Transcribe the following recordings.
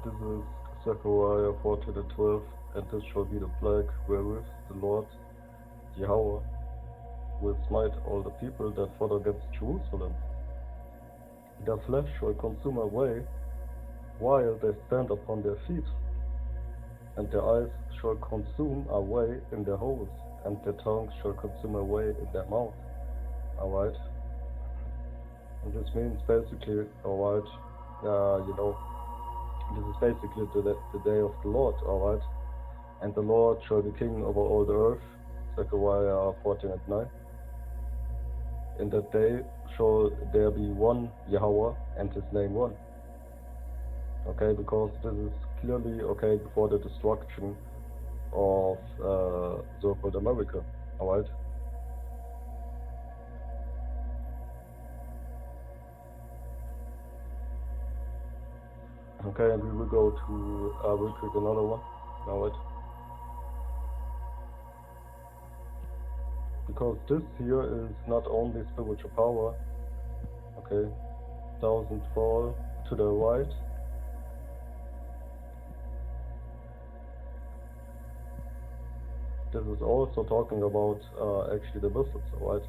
This is Zechariah 14:12, and this shall be the plague wherewith the Lord Yahweh will smite all the people that fought against Jerusalem. Their flesh shall consume away while they stand upon their feet, and their eyes shall consume away in their holes, and their tongue shall consume away in their mouth. Alright? And this means basically, alright, this is basically the day of the Lord, alright? And the Lord shall be king over all the earth, Zechariah 14:9. In that day shall there be one Yahweh, and his name one. Okay, because this is clearly, okay, before the destruction of so-called America, alright? Okay, and we will go to real quick another one, alright? Because this here is not only spiritual power, okay, thousand fall to the right, this is also talking about actually the missiles, alright?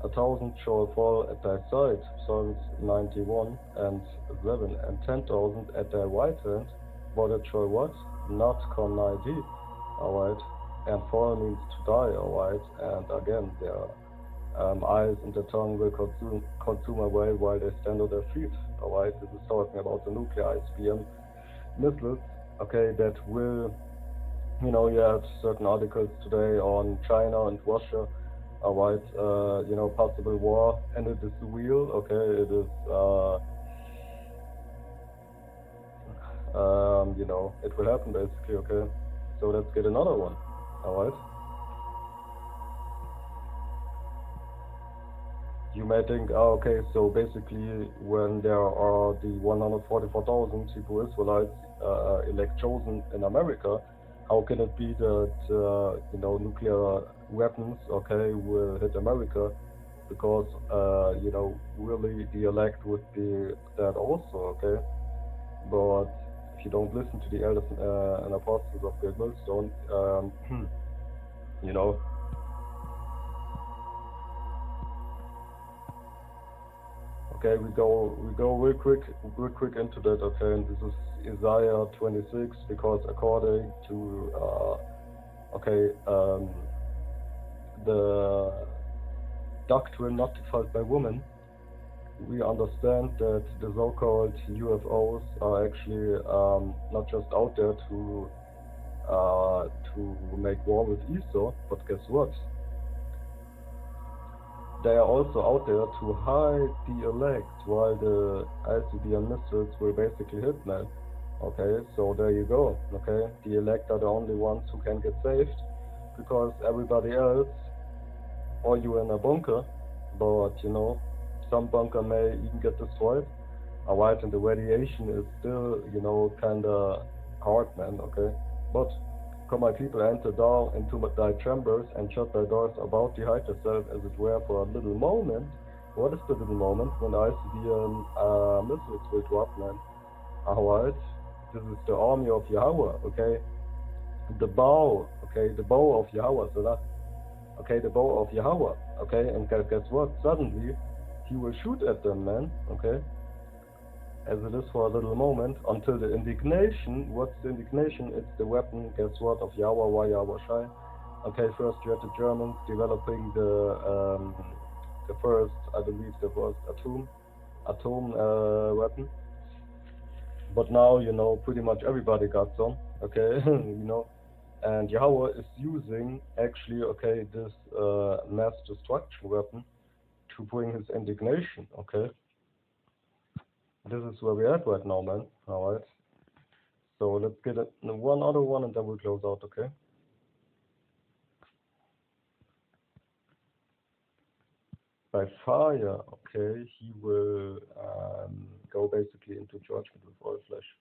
1,000 shall fall at thy side, Psalms 91 and 7, and 10,000 at thy right hand, but it shall what? Not come nigh thee, alright? And fall means to die, alright? And again, their eyes and the tongue will consume away while they stand on their feet, alright? This is talking about the nuclear ICBM missiles, okay, that will, you have certain articles today on China and Russia, alright, possible war, and it is real, okay, it is, it will happen basically, okay. So let's get another one, alright. You may think, okay, so basically when there are the 144,000 Hebrew Israelites elect chosen in America, how can it be that, nuclear weapons, okay, will hit America? Because, really the elect would be that also, okay? But if you don't listen to the elders and apostles of Great Millstone, you know, okay, we go real quick into that, okay, and this is Isaiah 26, because according to, the doctrine not defiled by women, we understand that the so-called UFOs are actually not just out there to make war with Esau, but guess what? They are also out there to hide the elect, while the ICBM missiles will basically hit them. Okay, so there you go. Okay, the elect are the only ones who can get saved, because everybody else, or you're in a bunker, but some bunker may even get destroyed. Alright, and the radiation is still, kinda hard, man, okay? But come, my people, enter down into thy chambers and shut thy doors about thee, hide yourself as it were for a little moment. What is the little moment? When I see the missiles will drop, man. Alright, this is the army of Yahweh, okay? The bow, okay, the bow of Yahweh, so that, okay, the bow of Yahweh, okay? And guess what? Suddenly, he will shoot at them, man, okay? As it is for a little moment, until the indignation. What's the indignation? It's the weapon, guess what, of Yahweh, Yahweh Shai. Okay, first you had the Germans developing the first, I believe, the first atom weapon. But now, pretty much everybody got some, okay, and Yahweh is using, actually, okay, this mass destruction weapon to bring his indignation, okay. This is where we're at right now, man. Alright. So let's get one other one and then we'll close out, okay? By fire, okay, he will go basically into judgment with all flesh.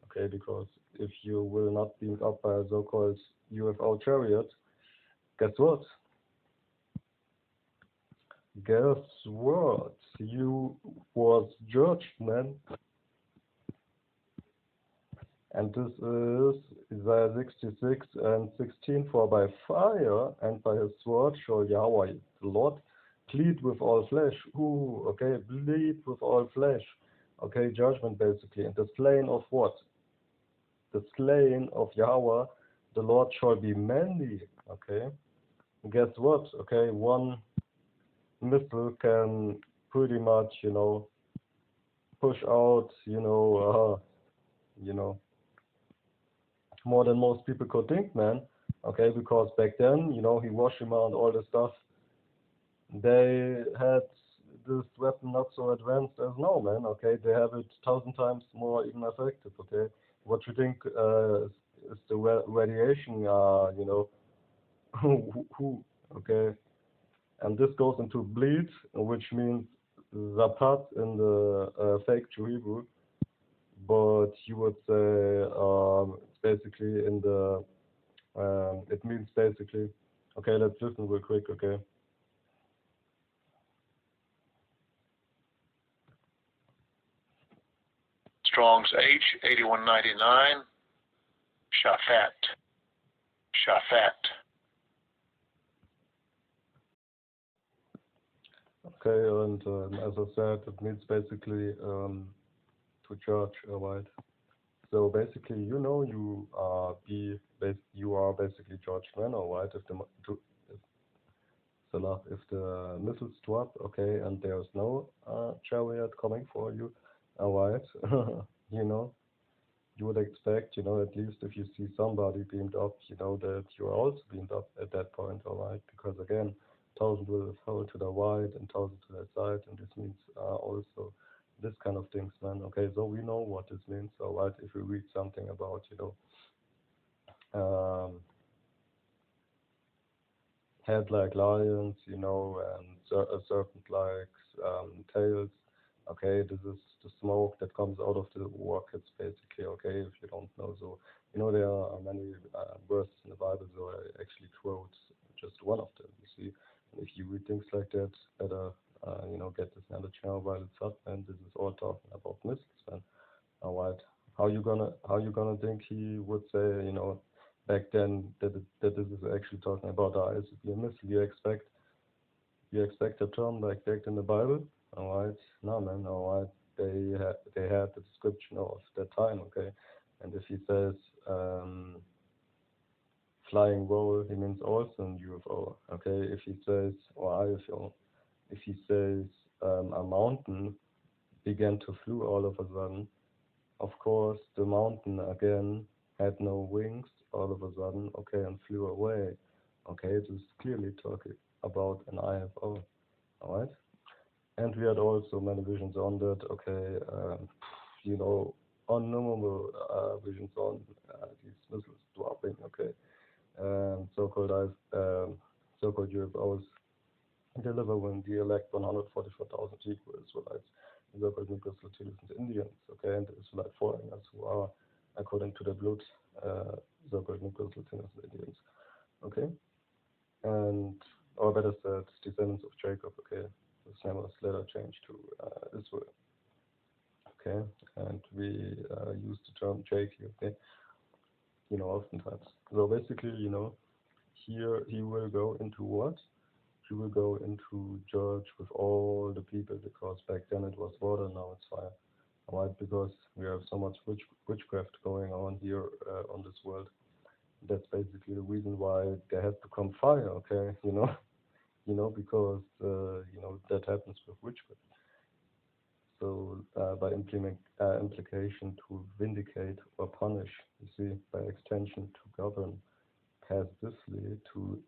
Okay, because if you will not be up by a so-called UFO chariot, guess what? Guess what? You was judged, man. And this is Isaiah 66 and 16. For by fire and by his sword shall Yahweh, the Lord, plead with all flesh. Ooh, okay, plead with all flesh. Okay, judgment basically. And the slain of what? The slain of Yahweh, the Lord shall be many. Okay, and guess what? Okay, one missile can pretty much, push out, more than most people could think, man. Okay, because back then, Hiroshima and all the stuff, they had this weapon not so advanced as now, man. Okay, they have it 1,000 times more even effective. Okay, what you think is the radiation? Who? Okay, and this goes into bleed, which means zapat in the fake Hebrew, but you would say it's basically in the it means basically. Okay, let's listen real quick. Okay. Strong's H8199. Shaphat. Okay, and as I said, it means basically to judge, right? So basically, you are basically judged man, alright? If the missiles drop, okay, and there's no chariot coming for you, alright, you would expect, at least if you see somebody beamed up, that you are also beamed up at that point, alright? Because again, 1,000 will fall to the right and 1,000 to the side, and this means also this kind of things, man. Okay, so we know what this means, alright? If we read something about, head like lions, and a serpent like tails. Okay, this is the smoke that comes out of the rockets, basically. Okay, if you don't know, so there are many verses in the Bible, so I actually quote just one of them. You see, and if you read things like that, better get this knowledge now while it's up. And this is all talking about missiles, man. All right, how you gonna think he would say, back then that this is actually talking about ICBM missile? You expect a term like that in the Bible? All right, no man, all right. They had the description of that time, okay. And if he says flying roll, he means also an UFO, okay. If he says if he says a mountain began to flew all of a sudden, of course the mountain again had no wings all of a sudden, okay, and flew away. Okay, it is clearly talking about an IFO, alright? And we had also many visions on that, okay, unknowable visions on these missiles dropping, okay, so-called UFOs delivering the elect 144,000 Hebrew Israelites, so-called Negroes, Latinos, and Indians, okay, and the Israelite foreigners who are, according to the blood, so-called Negroes, Latinos, and Indians, okay, and, or better said, descendants of Jacob, okay. His name was later changed to Israel, okay, and we use the term Jacob, okay, oftentimes. So basically, here he will go into what? He will go into judge with all the people, because back then it was water, now it's fire. Alright, because we have so much witchcraft going on here on this world. That's basically the reason why there has to come fire, okay, because that happens with witchcraft. So by implication, to vindicate or punish, you see, by extension to govern, passively to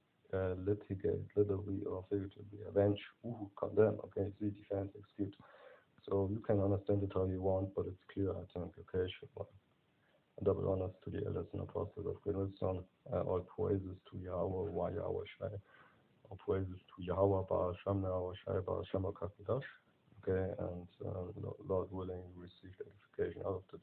litigate, literally or figuratively, avenge, condemn, okay, see, defend, execute. So you can understand it how you want, but it's clear, I think, okay, sure. Double honors to the elders and apostles of Great Wisdom, all praises to Yahweh, why Yahweh Shai, all praises to Yahweh, Baal Shem, Yahweh Shai, Baal Shem, okay, and Lord willing, we receive edification out of the